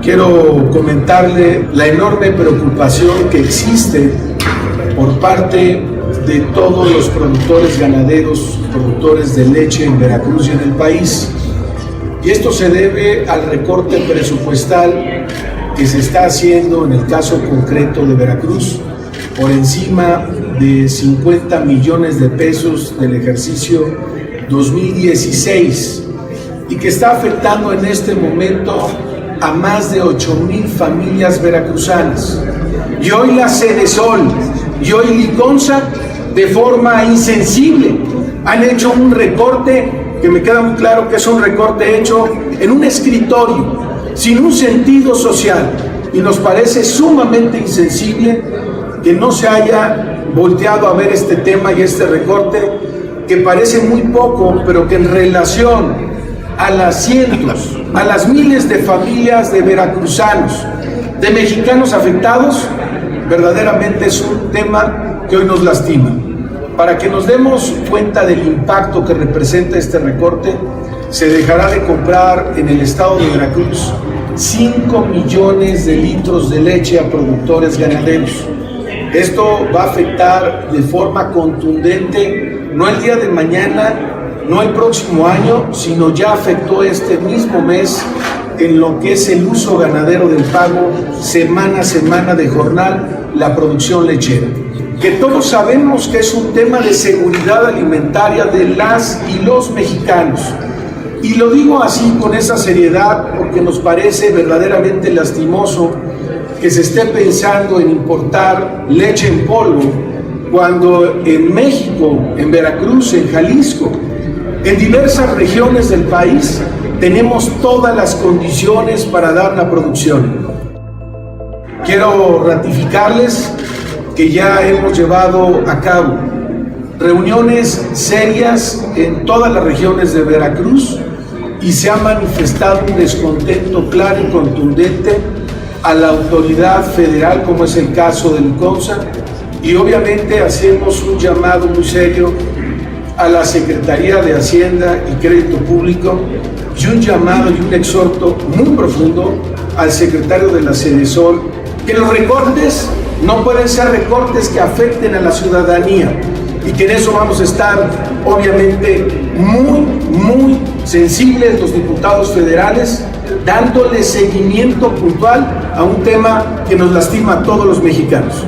quiero comentarle la enorme preocupación que existe por parte de todos los productores ganaderos, productores de leche en Veracruz y en el país. Y esto se debe al recorte presupuestal que se está haciendo en el caso concreto de Veracruz, por encima de 50 millones de pesos del ejercicio 2016, y que está afectando en este momento a más de 8,000 familias veracruzanas. Y hoy la Cedesol y hoy Liconza, de forma insensible, han hecho un recorte que me queda muy claro que es un recorte hecho en un escritorio, sin un sentido social, y nos parece sumamente insensible que no se haya volteado a ver este tema y este recorte, que parece muy poco, pero que en relación a las cientos, a las miles de familias de veracruzanos, de mexicanos afectados, verdaderamente es un tema que hoy nos lastima. Para que nos demos cuenta del impacto que representa este recorte, se dejará de comprar en el estado de Veracruz 5 millones de litros de leche a productores ganaderos. Esto va a afectar de forma contundente, no el día de mañana, no el próximo año, sino ya afectó este mismo mes en lo que es el uso ganadero del pago semana a semana de jornal, la producción lechera, que todos sabemos que es un tema de seguridad alimentaria de las y los mexicanos. Y lo digo así con esa seriedad porque nos parece verdaderamente lastimoso que se esté pensando en importar leche en polvo cuando en México, en Veracruz, en Jalisco, en diversas regiones del país tenemos todas las condiciones para dar la producción. Quiero ratificarles que ya hemos llevado a cabo reuniones serias en todas las regiones de Veracruz y se ha manifestado un descontento claro y contundente a la autoridad federal, como es el caso de Liconza, y obviamente hacemos un llamado muy serio a la Secretaría de Hacienda y Crédito Público y un llamado y un exhorto muy profundo al secretario de la Cedesol, que los recortes no pueden ser recortes que afecten a la ciudadanía, y que en eso vamos a estar obviamente muy sensibles los diputados federales, dándole seguimiento puntual a un tema que nos lastima a todos los mexicanos.